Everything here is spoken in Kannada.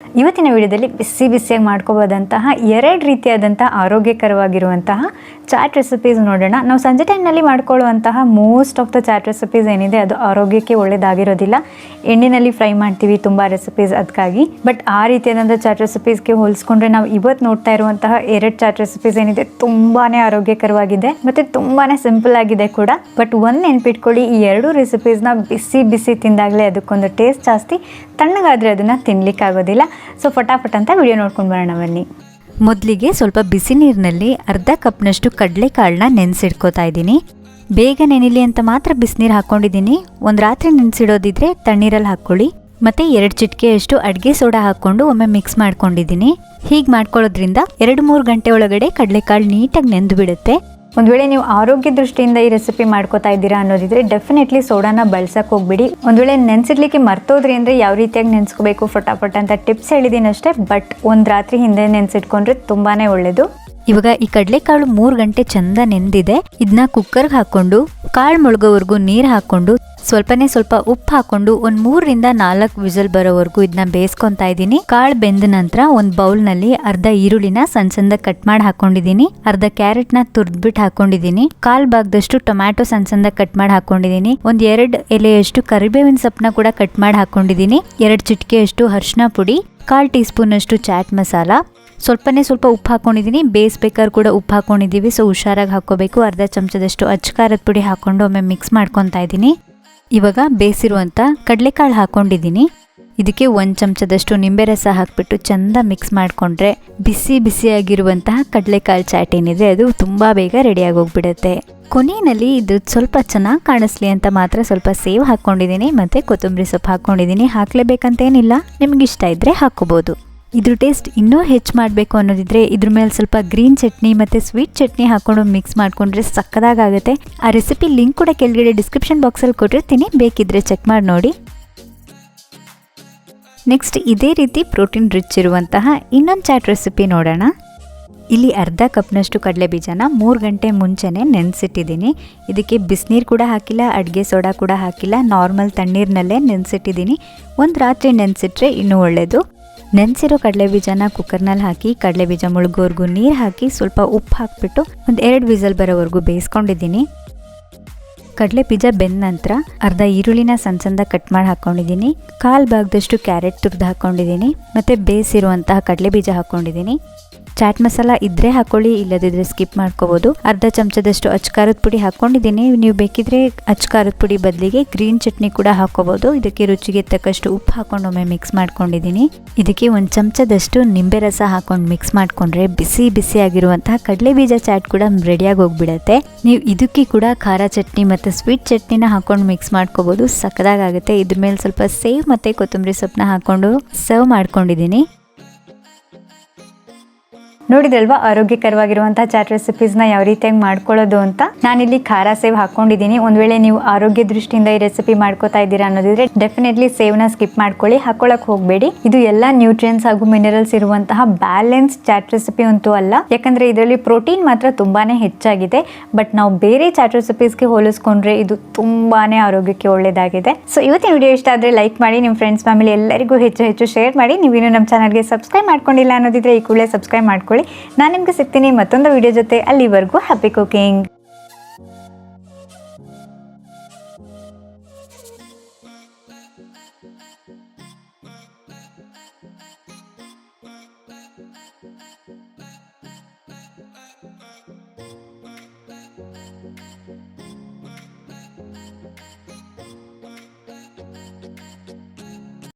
ಇವತ್ತಿನ ವಿಡಿಯೋದಲ್ಲಿ ಬಿಸಿ ಬಿಸಿಯಾಗಿ ಮಾಡ್ಕೋಬೋದಂತಹ 2 ರೀತಿಯಾದಂತಹ ಆರೋಗ್ಯಕರವಾಗಿರುವಂತಹ ಚಾಟ್ ರೆಸಿಪೀಸ್ ನೋಡೋಣ. ನಾವು ಸಂಜೆ ಟೈಮ್ನಲ್ಲಿ ಮಾಡ್ಕೊಳ್ಳುವಂತಹ most of the chaat recipes ಏನಿದೆ ಅದು ಆರೋಗ್ಯಕ್ಕೆ ಒಳ್ಳೆಯದಾಗಿರೋದಿಲ್ಲ. ಎಣ್ಣೆಯಲ್ಲಿ ಫ್ರೈ ಮಾಡ್ತೀವಿ ತುಂಬ ರೆಸಿಪೀಸ್ ಅದಕ್ಕಾಗಿ. ಬಟ್ ಆ ರೀತಿಯಾದಂಥ ಚಾಟ್ ರೆಸಿಪೀಸ್ಗೆ ಹೋಲಿಸ್ಕೊಂಡ್ರೆ ನಾವು ಇವತ್ತು ನೋಡ್ತಾ ಇರುವಂತಹ 2 ಚಾಟ್ ರೆಸಿಪೀಸ್ ಏನಿದೆ ತುಂಬಾ ಆರೋಗ್ಯಕರವಾಗಿದೆ ಮತ್ತು ತುಂಬಾ ಸಿಂಪಲ್ ಆಗಿದೆ ಕೂಡ. ಬಟ್ ಒಂದು ನೆನ್ಪಿಟ್ಕೊಳ್ಳಿ, ಈ 2 ರೆಸಿಪೀಸ್ನ ಬಿಸಿ ಬಿಸಿ ತಿಂದಾಗಲೇ ಅದಕ್ಕೊಂದು ಟೇಸ್ಟ್ ಜಾಸ್ತಿ, ತಣ್ಣಗಾದರೆ ಅದನ್ನು ತಿನ್ನಲಿಕ್ಕಾಗೋದಿಲ್ಲ. ಸೊ ಫಟಾಫಟ್ ಅಂತ ವಿಡಿಯೋ ನೋಡ್ಕೊಂಡು ಬರೋಣ ಬನ್ನಿ. ಮೊದಲಿಗೆ ಸ್ವಲ್ಪ ಬಿಸಿ ನೀರಿನಲ್ಲಿ ಅರ್ಧ ಕಪ್ನಷ್ಟು ಕಡಲೆಕಾಳನ್ನ ನೆನೆಸಿಡ್ಕೋತಾ ಇದ್ದೀನಿ. ಬೇಗ ನೆನಿಲಿ ಅಂತ ಮಾತ್ರ ಬಿಸಿನೀರು ಹಾಕ್ಕೊಂಡಿದ್ದೀನಿ. ಒಂದು ರಾತ್ರಿ ನೆನೆಸಿಡೋದಿದ್ರೆ ತಣ್ಣೀರಲ್ಲಿ ಹಾಕ್ಕೊಳ್ಳಿ. ಮತ್ತು 2 ಚಿಟಿಕೆಯಷ್ಟು ಅಡುಗೆ ಸೋಡಾ ಹಾಕ್ಕೊಂಡು ಒಮ್ಮೆ ಮಿಕ್ಸ್ ಮಾಡ್ಕೊಂಡಿದ್ದೀನಿ. ಹೀಗೆ ಮಾಡ್ಕೊಳ್ಳೋದ್ರಿಂದ 2-3 ಗಂಟೆ ಒಳಗಡೆ ಕಡಲೆಕಾಳು ನೀಟಾಗಿ ನೆಂದು ಬಿಡುತ್ತೆ. ಒಂದು ವೇಳೆ ನೀವು ಆರೋಗ್ಯ ದೃಷ್ಟಿಯಿಂದ ಈ ರೆಸಿಪಿ ಮಾಡ್ಕೋತಾ ಇದ್ದೀರಾ ಅನ್ನೋದಿದ್ರೆ ಡೆಫಿನೆಟ್ಲಿ ಸೋಡಾನ ಬಳಸಕ್ಕೆ ಹೋಗ್ಬಿಡಿ. ಒಂದು ವೇಳೆ ನೆನೆಸಿಡ್ಲಿಕ್ಕೆ ಮರ್ತೋದ್ರಿ ಅಂದರೆ ಯಾವ ರೀತಿಯಾಗಿ ನೆನೆಸ್ಕೋಬೇಕು ಫಟಾಫಟ್ ಅಂತ ಟಿಪ್ಸ್ ಹೇಳಿದ್ದೀನಿ ಅಷ್ಟೇ. ಬಟ್ ಒಂದು ರಾತ್ರಿ ಹಿಂದೆ ನೆನೆಸಿಟ್ಕೊಂಡ್ರೆ ತುಂಬಾ ಒಳ್ಳೆಯದು. ಇವಾಗ ಈ ಕಡಲೆಕಾಳು 3 ಗಂಟೆ ಚಂದ ನೆಂದಿದೆ. ಇದನ್ನ ಕುಕ್ಕರ್ಗೆ ಹಾಕ್ಕೊಂಡು ಕಾಳು ಮುಳುಗೋವರೆಗೂ ನೀರು ಹಾಕ್ಕೊಂಡು ಸ್ವಲ್ಪ ಉಪ್ಪು ಹಾಕೊಂಡು ಒಂದು 3-4 ವಿಸಲ್ ಬರೋವರೆಗೂ ಇದನ್ನ ಬೇಯಿಸ್ಕೊತಾ ಇದ್ದೀನಿ. ಕಾಳು ಬೆಂದ ನಂತರ ಒಂದು ಬೌಲ್ನಲ್ಲಿ ಅರ್ಧ ಈರುಳ್ಳಿನ ಸಣ್ಣ ಕಟ್ ಮಾಡಿ ಹಾಕೊಂಡಿದ್ದೀನಿ. ಅರ್ಧ ಕ್ಯಾರೆಟ್ನ ತುರ್ದ್ಬಿಟ್ಟು ಹಾಕೊಂಡಿದ್ದೀನಿ. ಕಾಲ್ ಭಾಗದಷ್ಟು ಟೊಮ್ಯಾಟೊ ಸಣ್ಣ ಕಟ್ ಮಾಡಿ ಹಾಕೊಂಡಿದ್ದೀನಿ. ಒಂದು 2 ಎಲೆಯಷ್ಟು ಕರಿಬೇವಿನ ಸೊಪ್ಪನ್ನ ಕೂಡ ಕಟ್ ಮಾಡಿ ಹಾಕೊಂಡಿದ್ದೀನಿ. 2 ಚಿಟಿಕೆಯಷ್ಟು ಅರಿಶಿನ ಪುಡಿ, 1/4 ಟೀ ಸ್ಪೂನ್ ಅಷ್ಟು ಚಾಟ್ ಮಸಾಲ, ಸ್ವಲ್ಪ ಉಪ್ಪು ಹಾಕೊಂಡಿದ್ದೀನಿ. ಬೇಯಿಸ್ಬೇಕಾದ್ರೆ ಕೂಡ ಉಪ್ಪು ಹಾಕೊಂಡಿದ್ದೀವಿ, ಸೊ ಹುಷಾರಾಗಿ ಹಾಕೋಬೇಕು. ಅರ್ಧ ಚಮಚದಷ್ಟು ಅಚ್ಚ ಖಾರದ ಪುಡಿ ಹಾಕೊಂಡು ಒಮ್ಮೆ ಮಿಕ್ಸ್ ಮಾಡ್ಕೊತಾ ಇದ್ದೀನಿ. ಇವಾಗ ಬೇಯಿಸಿರುವಂಥ ಕಡಲೆಕಾಳು ಹಾಕೊಂಡಿದ್ದೀನಿ. ಇದಕ್ಕೆ 1 ಚಮಚದಷ್ಟು ನಿಂಬೆ ರಸ ಹಾಕಿಬಿಟ್ಟು ಚೆಂದ ಮಿಕ್ಸ್ ಮಾಡಿಕೊಂಡ್ರೆ ಬಿಸಿಯಾಗಿರುವಂತಹ ಕಡಲೆಕಾಳು ಚಾಟ್ ಏನಿದೆ ಅದು ತುಂಬ ಬೇಗ ರೆಡಿಯಾಗಿ ಹೋಗ್ಬಿಡುತ್ತೆ. ಕೊನೆಯಲ್ಲಿ ಇದು ಸ್ವಲ್ಪ ಚೆನ್ನಾಗಿ ಕಾಣಿಸ್ಲಿ ಅಂತ ಮಾತ್ರ ಸ್ವಲ್ಪ ಸೇವ್ ಹಾಕ್ಕೊಂಡಿದ್ದೀನಿ ಮತ್ತು ಕೊತ್ತಂಬರಿ ಸೊಪ್ಪು ಹಾಕ್ಕೊಂಡಿದ್ದೀನಿ. ಹಾಕಲೇಬೇಕಂತೇನಿಲ್ಲ, ನಿಮ್ಗೆ ಇಷ್ಟ ಇದ್ದರೆ ಹಾಕ್ಕೋಬೋದು. ಇದ್ರ ಟೇಸ್ಟ್ ಇನ್ನೂ ಹೆಚ್ಚು ಮಾಡಬೇಕು ಅನ್ನೋದಿದ್ರೆ ಇದ್ರ ಮೇಲೆ ಸ್ವಲ್ಪ ಗ್ರೀನ್ ಚಟ್ನಿ ಮತ್ತು ಸ್ವೀಟ್ ಚಟ್ನಿ ಹಾಕ್ಕೊಂಡು ಮಿಕ್ಸ್ ಮಾಡಿಕೊಂಡ್ರೆ ಸಕ್ಕದಾಗುತ್ತೆ. ಆ ರೆಸಿಪಿ ಲಿಂಕ್ ಕೂಡ ಕೆಳಗಡೆ ಡಿಸ್ಕ್ರಿಪ್ಷನ್ ಬಾಕ್ಸಲ್ಲಿ ಕೊಟ್ಟಿರ್ತೀನಿ, ಬೇಕಿದ್ದರೆ ಚೆಕ್ ಮಾಡಿ ನೋಡಿ. ನೆಕ್ಸ್ಟ್ ಇದೇ ರೀತಿ ಪ್ರೋಟೀನ್ ರಿಚ್ ಇರುವಂತಹ ಇನ್ನೊಂದು ಚಾಟ್ ರೆಸಿಪಿ ನೋಡೋಣ. ಇಲ್ಲಿ ಅರ್ಧ ಕಪ್ನಷ್ಟು ಕಡಲೆ ಬೀಜನ 3 ಗಂಟೆ ಮುಂಚೆನೇ ನೆನೆಸಿಟ್ಟಿದ್ದೀನಿ. ಇದಕ್ಕೆ ಬಿಸಿನೀರು ಕೂಡ ಹಾಕಿಲ್ಲ, ಅಡುಗೆ ಸೋಡಾ ಕೂಡ ಹಾಕಿಲ್ಲ, ನಾರ್ಮಲ್ ತಣ್ಣೀರಿನಲ್ಲೇ ನೆನೆಸಿಟ್ಟಿದ್ದೀನಿ. ಒಂದು ರಾತ್ರಿ ನೆನೆಸಿಟ್ರೆ ಇನ್ನೂ ಒಳ್ಳೆಯದು. ನೆನೆಸಿರೋ ಕಡಲೆ ಬೀಜನ ಕುಕ್ಕರ್ನಲ್ಲಿ ಹಾಕಿ ಕಡಲೆ ಬೀಜ ಮುಳುಗೋವರೆಗೂ ನೀರು ಹಾಕಿ ಸ್ವಲ್ಪ ಉಪ್ಪು ಹಾಕಿಬಿಟ್ಟು ಒಂದು 2 ವಿಸಲ್ ಬರೋವರೆಗೂ ಬೇಯಿಸ್ಕೊಂಡಿದ್ದೀನಿ. ಕಡಲೆ ಬೀಜ ಬೆಂದ ನಂತರ ಅರ್ಧ ಈರುಳ್ಳಿನ ಸಣ್ಣ ಕಟ್ ಮಾಡಿ ಹಾಕ್ಕೊಂಡಿದ್ದೀನಿ. 1/4 ಭಾಗದಷ್ಟು ಕ್ಯಾರೆಟ್ ತುರಿದು ಹಾಕ್ಕೊಂಡಿದ್ದೀನಿ ಮತ್ತು ಬೇಯಿಸಿರುವಂತಹ ಕಡಲೆ ಬೀಜ ಹಾಕ್ಕೊಂಡಿದ್ದೀನಿ. ಚಾಟ್ ಮಸಾಲ ಇದ್ದರೆ ಹಾಕ್ಕೊಳ್ಳಿ, ಇಲ್ಲದಿದ್ದರೆ ಸ್ಕಿಪ್ ಮಾಡ್ಕೋಬೋದು. ಅರ್ಧ ಚಮಚದಷ್ಟು ಅಚ್ಚ ಖಾರದ ಪುಡಿ ಹಾಕ್ಕೊಂಡಿದ್ದೀನಿ. ನೀವು ಬೇಕಿದ್ರೆ ಅಚ್ಚ ಖಾರದ ಪುಡಿ ಬದಲಿಗೆ ಗ್ರೀನ್ ಚಟ್ನಿ ಕೂಡ ಹಾಕ್ಕೋಬೋದು. ಇದಕ್ಕೆ ರುಚಿಗೆ ತಕ್ಕಷ್ಟು ಉಪ್ಪು ಹಾಕ್ಕೊಂಡು ಒಮ್ಮೆ ಮಿಕ್ಸ್ ಮಾಡ್ಕೊಂಡಿದ್ದೀನಿ. ಇದಕ್ಕೆ 1 ಚಮಚದಷ್ಟು ನಿಂಬೆ ರಸ ಹಾಕ್ಕೊಂಡು ಮಿಕ್ಸ್ ಮಾಡಿಕೊಂಡ್ರೆ ಬಿಸಿಯಾಗಿರುವಂತಹ ಕಡಲೆ ಬೀಜ ಚಾಟ್ ಕೂಡ ರೆಡಿಯಾಗಿ ಹೋಗ್ಬಿಡತ್ತೆ. ನೀವು ಇದಕ್ಕೆ ಕೂಡ ಖಾರ ಚಟ್ನಿ ಮತ್ತು ಸ್ವೀಟ್ ಚಟ್ನಿನ ಹಾಕ್ಕೊಂಡು ಮಿಕ್ಸ್ ಮಾಡ್ಕೋಬೋದು, ಸಕ್ಕದಾಗುತ್ತೆ. ಇದ್ರ ಮೇಲೆ ಸ್ವಲ್ಪ ಸೇವ್ ಮತ್ತು ಕೊತ್ತಂಬರಿ ಸೊಪ್ಪನ್ನ ಹಾಕ್ಕೊಂಡು ಸರ್ವ್ ಮಾಡ್ಕೊಂಡಿದ್ದೀನಿ. ನೋಡಿದ್ರಲ್ವಾ ಆರೋಗ್ಯಕರವಾಗಿರುವಂತಹ ಚಾಟ್ ರೆಸಿಪೀಸ್ನ ಯಾವ ರೀತಿಯಾಗಿ ಮಾಡ್ಕೊಳ್ಳೋದು ಅಂತ. ನಾನಿಲ್ಲಿ ಖಾರ ಸೇವ್ ಹಾಕ್ಕೊಂಡಿದ್ದೀನಿ. ಒಂದು ವೇಳೆ ನೀವು ಆರೋಗ್ಯ ದೃಷ್ಟಿಯಿಂದ ಈ ರೆಸಿಪಿ ಮಾಡ್ಕೋತಾ ಇದ್ದೀರಾ ಅನ್ನೋದಿದ್ರೆ ಡೆಫಿನೆಟ್ಲಿ ಸೇವ್ನ ಸ್ಕಿಪ್ ಮಾಡ್ಕೊಳ್ಳಿ, ಹಾಕೊಳ್ಳೋಕೆ ಹೋಗಬೇಡಿ. ಇದು ಎಲ್ಲ ನ್ಯೂಟ್ರಿಯೆಂಟ್ಸ್ ಹಾಗೂ ಮಿನರಲ್ಸ್ ಇರುವಂತಹ ಬ್ಯಾಲೆನ್ಸ್ ಚಾಟ್ ರೆಸಿಪಿ ಅಂತೂ ಅಲ್ಲ, ಯಾಕಂದರೆ ಇದರಲ್ಲಿ ಪ್ರೋಟೀನ್ ಮಾತ್ರ ತುಂಬಾ ಹೆಚ್ಚಾಗಿದೆ. ಬಟ್ ನಾವು ಬೇರೆ ಚಾಟ್ ರೆಸಿಪೀಸ್ಗೆ ಹೋಲಿಸ್ಕೊಂಡ್ರೆ ಇದು ತುಂಬಾ ಆರೋಗ್ಯಕ್ಕೆ ಒಳ್ಳೆಯದಾಗಿದೆ. ಸೊ ಇವತ್ತಿನ ವಿಡಿಯೋ ಇಷ್ಟ ಆದರೆ ಲೈಕ್ ಮಾಡಿ, ನಿಮ್ಮ ಫ್ರೆಂಡ್ಸ್ ಫ್ಯಾಮಿಲಿ ಎಲ್ಲರಿಗೂ ಹೆಚ್ಚು ಶೇರ್ ಮಾಡಿ. ನೀವಿನ್ನೂ ನಮ್ಮ ಚಾನಲ್ಗೆ ಸಬ್ಸ್ಕ್ರೈಬ್ ಮಾಡ್ಕೊಂಡಿಲ್ಲ ಅನ್ನೋದಿದ್ರೆ ಈ ಕೂಡಲೇ ಸಬ್ಸ್ಕ್ರೈಬ್ ಮಾಡ್ಕೊಳ್ಳಿ. ನಾನು ನಿಮಗೆ ಸಿಗ್ತೀನಿ ಮತ್ತೊಂದು ವಿಡಿಯೋ ಜೊತೆ. ಅಲ್ಲಿವರೆಗೂ ಹ್ಯಾಪಿ ಕುಕಿಂಗ್.